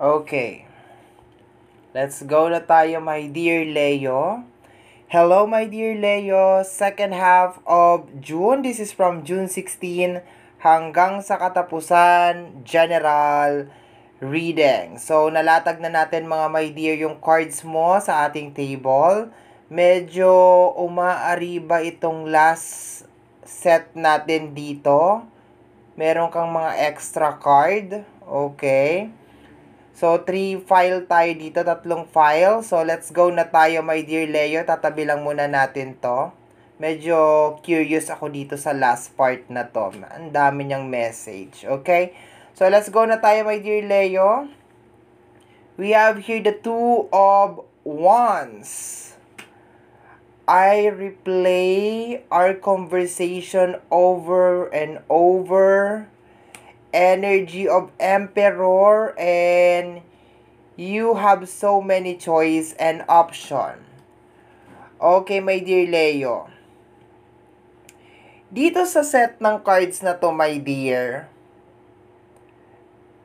Okay. Let's go na tayo, my dear Leo. Hello, my dear Leo. Second half of June. This is from June 16 hanggang sa katapusan, general reading. So, nalatag na natin mga my dear yung cards mo sa ating table. Medyo umaariba itong last set natin dito. Meron kang mga extra card. Okay. So, 3 file tayo dito, 3 file. So, let's go na tayo, my dear Leo. Tatabi lang muna natin to. Medyo curious ako dito sa last part na to. Ang dami niyang message. Okay? So, let's go na tayo, my dear Leo. We have here the Two of Wands. I replay our conversation over and over. Energy of Emperor, and you have so many choice and option. Okay, my dear Leo. Dito sa set ng cards na to, my dear,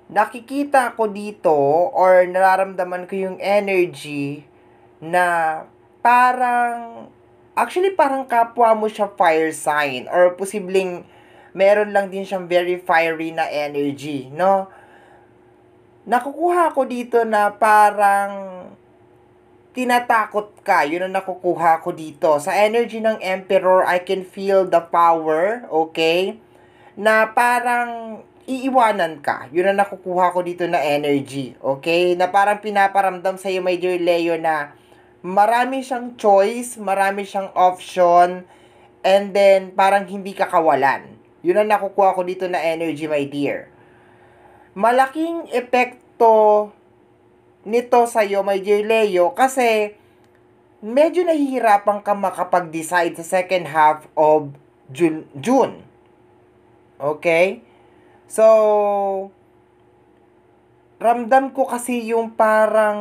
nakikita ko dito or nararamdaman ko yung energy na parang kapwa mo siya fire sign or posibleng meron lang din siyang very fiery na energy, no? Nakukuha ko dito na parang tinatakot ka. Yun ang nakukuha ko dito. Sa energy ng Emperor, I can feel the power, okay? Na parang iiwanan ka. Yun ang nakukuha ko dito na energy, okay? Na parang pinaparamdam sa iyo, my dear Leo, na marami siyang choice, marami siyang option, and then parang hindi ka kawalan. Yun ang nakukuha ko dito na energy, my dear. Malaking epekto nito sa'yo, my dear Leo, kasi medyo nahihirapan ka makapag-decide sa second half of June. Okay? So, ramdam ko kasi yung parang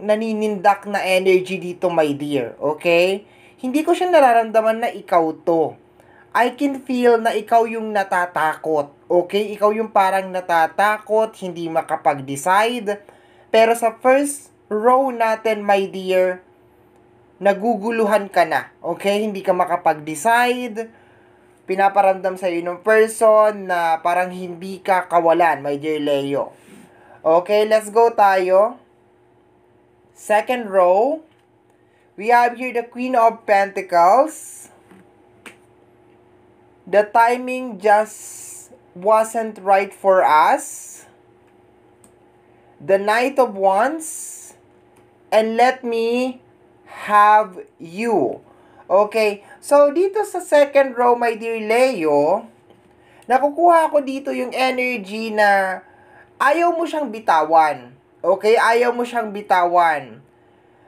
naninindak na energy dito, my dear. Okay? Hindi ko siya nararamdaman na ikaw to. I can feel na ikaw yung natatakot. Okay? Ikaw yung parang natatakot, hindi makapag-decide. Pero sa first row natin, my dear, naguguluhan ka na. Okay? Hindi ka makapag-decide. Pinaparamdam sa'yo ng person na parang hindi ka kawalan, my dear Leo. Okay? Let's go tayo. Second row. We have here the Queen of Pentacles. The timing just wasn't right for us. The Knight of Wands. And let me have you. Okay. So, dito sa second row, my dear Leo, nakukuha ko dito yung energy na ayaw mo siyang bitawan. Okay? Ayaw mo siyang bitawan.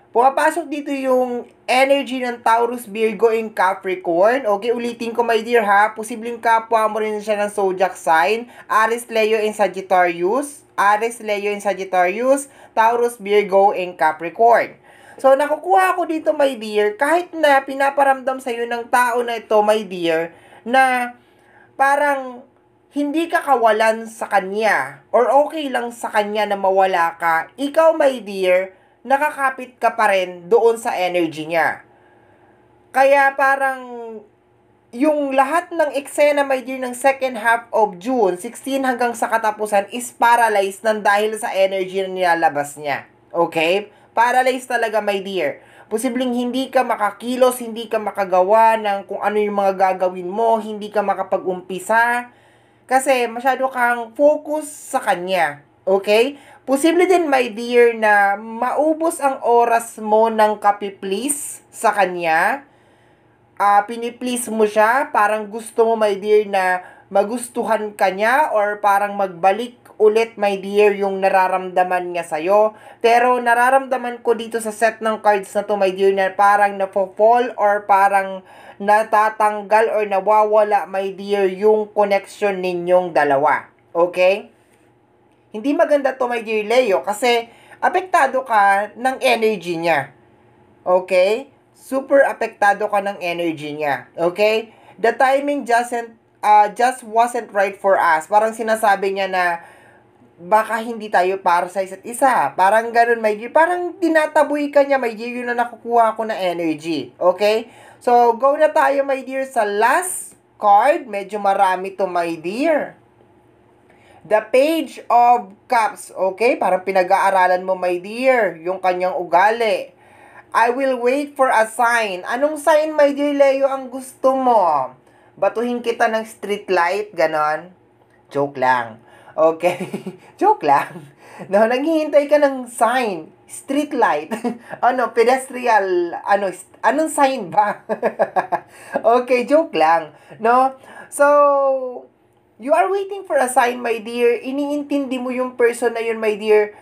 Pumapasok dito yung energy ng Taurus, Virgo, and Capricorn. Okay, ulitin ko, my dear, ha. Posibleng kapwa mo rin siya ng zodiac sign. Aries, Leo, and Sagittarius. Aries, Leo, and Sagittarius. Taurus, Virgo, and Capricorn. So, nakukuha ko dito, my dear, kahit na pinaparamdam sa'yo ng tao na ito, my dear, na parang hindi ka kawalan sa kanya or okay lang sa kanya na mawala ka, ikaw, my dear, nakakapit ka pa rin doon sa energy niya. Kaya parang yung lahat ng eksena, my dear, ng second half of June, 16 hanggang sa katapusan is paralyzed nang dahil sa energy na nilalabas niya. Okay? Paralyzed talaga, my dear. Posibleng hindi ka makakilos, hindi ka makagawa ng kung ano yung mga gagawin mo, hindi ka makapag-umpisa, kasi masyado kang focus sa kanya. Okay? Posible din, my dear, na maubos ang oras mo ng kapi-please sa kanya. Piniplease mo siya, parang gusto mo, my dear, na magustuhan ka niya or parang magbalik ulit, my dear, yung nararamdaman niya sa'yo. Pero nararamdaman ko dito sa set ng cards na to, my dear, na parang napofall or parang natatanggal or nawawala, my dear, yung connection ninyong dalawa. Okay? Hindi maganda to, my dear Leo, kasi apektado ka ng energy niya. Okay? Super apektado ka ng energy niya. Okay? The timing just wasn't right for us. Parang sinasabi niya na baka hindi tayo para sa isa't isa. Parang ganun, my dear. Parang tinataboy ka niya, my dear. Yun na nakukuha ko na energy. Okay? So, go na tayo, my dear, sa last card. Medyo marami to, my dear. The Page of Cups. Okay? Parang pinag-aaralan mo, my dear, yung kanyang ugali. I will wait for a sign. Anong sign, my dear Leo, ang gusto mo? Batuhin kita ng street light, ganon? Joke lang. Okay? Joke lang. No, naghihintay ka ng sign. Street light. Ano, pedestrian. Anong sign ba? Okay, joke lang. No? So, you are waiting for a sign, my dear. Iniintindi mo yung person na yun, my dear.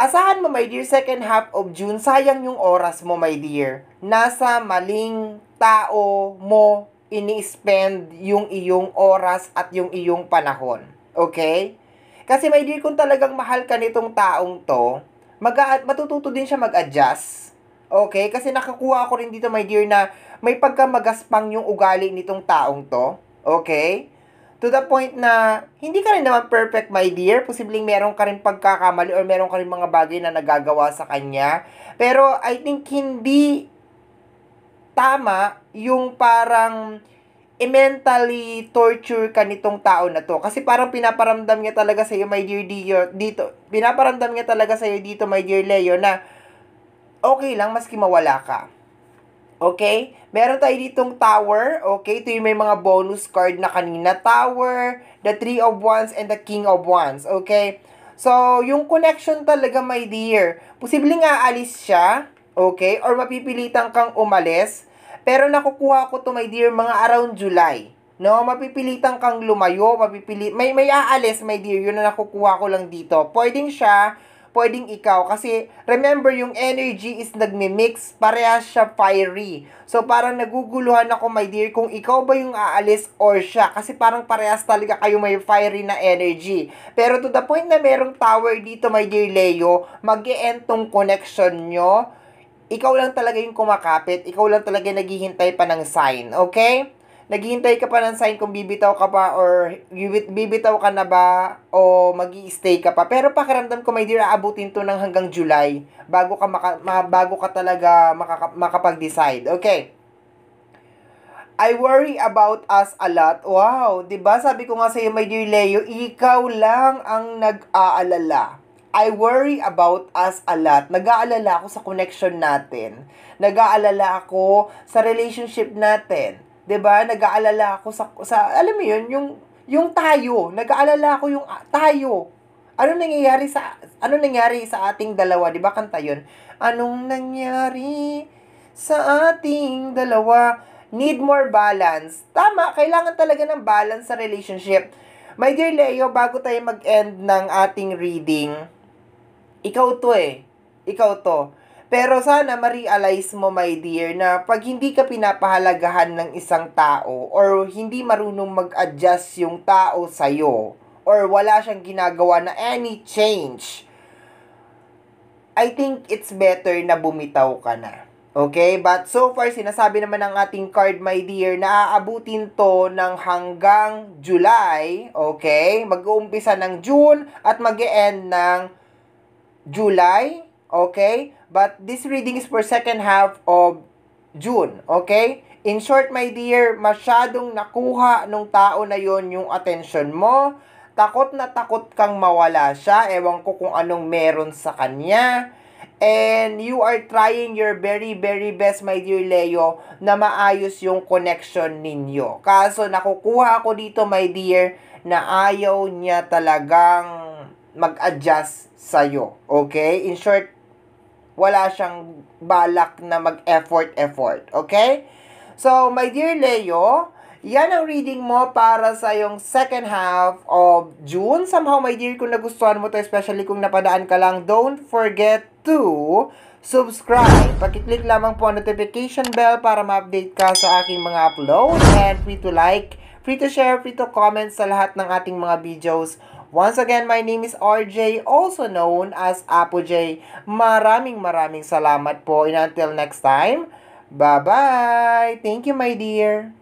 Asahan mo, my dear, second half of June, sayang yung oras mo, my dear. Nasa maling tao mo ini-spend yung iyong oras at yung iyong panahon. Okay? Kasi, my dear, kung talagang mahal ka nitong taong to, matututo din siya mag-adjust. Okay? Kasi nakakuha ko rin dito, my dear, na may pagkamagaspang yung ugali nitong taong to. Okay? To the point na, hindi ka rin naman perfect, my dear. Posibleng meron ka rin pagkakamali or meron ka rin mga bagay na nagagawa sa kanya. Pero, I think hindi tama yung parang mentally torture ka nitong tao na to. Kasi parang pinaparamdam niya talaga sa'yo, my dear, dito. Pinaparamdam niya talaga sa'yo dito, my dear Leo, na okay lang maski mawala ka. Okay? Meron tayo ditong tower. Okay? Ito yung may mga bonus card na kanina. Tower, the 3 of Wands, and the King of Wands. Okay? So, yung connection talaga, my dear. Posibleng aalis siya. Okay? Or mapipilitan kang umalis. Pero nakukuha ko to, my dear, mga around July. No? Mapipilitan kang lumayo. May aalis, my dear. Yun na nakukuha ko lang dito. Pwedeng siya, pwedeng ikaw. Kasi, remember, yung energy is nagmi-mix. Parehas siya fiery. So, parang naguguluhan ako, my dear, kung ikaw ba yung aalis or siya. Kasi parang parehas talaga kayo may fiery na energy. Pero to the point na merong tower dito, my dear Leo, mag-e-end tong connection nyo. Ikaw lang talaga yung kumakapit. Ikaw lang talaga naghihintay pa ng sign. Okay? Naghihintay ka pa ng sign kung bibitaw ka pa or bibitaw ka na ba o magi-stay ka pa. Pero pakiramdam ko, my dear, aabutin to ng hanggang July bago ka talaga makapag-decide. Okay. I worry about us a lot. Wow, 'di ba? Sabi ko nga sa iyo, my dear Leo, ikaw lang ang nag-aalala. I worry about us a lot. Nag-aalala ako sa connection natin. Nag-aalala ako sa relationship natin. 'Di ba? Nag-aalala ako sa alam mo 'yun, yung tayo. Nag-aalala ako yung tayo. Ano nangyari sa ating dalawa, 'di ba? Kanta 'yun. Anong nangyari sa ating dalawa? Need more balance. Tama, kailangan talaga ng balance sa relationship. My dear Leo, bago tayo mag-end ng ating reading, ikaw to eh. Ikaw to. Pero sana ma-realize mo, my dear, na pag hindi ka pinapahalagahan ng isang tao or hindi marunong mag-adjust yung tao sa'yo or wala siyang ginagawa na any change, I think it's better na bumitaw ka na. Okay? But so far, sinasabi naman ng ating card, my dear, na aabutin to ng hanggang July. Okay? Mag-uumpisa ng June at mag-e-end ng July. Okay? But this reading is for second half of June. Okay? In short, my dear, masyadong nakuha nung tao na yon yung attention mo. Takot na takot kang mawala siya. Ewan ko kung anong meron sa kanya. And you are trying your very, very best, my dear Leo, na maayos yung connection ninyo. Kaso nakukuha ako dito, my dear, na ayaw niya talagang mag-adjust sa'yo. Okay? In short, wala siyang balak na mag-effort. Okay? So, my dear Leo, yan ang reading mo para sa yung second half of June. Somehow, my dear, kung nagustuhan mo to, especially kung napadaan ka lang, don't forget to subscribe. Pakiclick lamang po ang notification bell para ma-update ka sa aking mga upload. And free to like, free to share, free to comment sa lahat ng ating mga videos. Once again, my name is RJ, also known as Apo J. Maraming salamat po. And until next time, bye-bye. Thank you, my dear.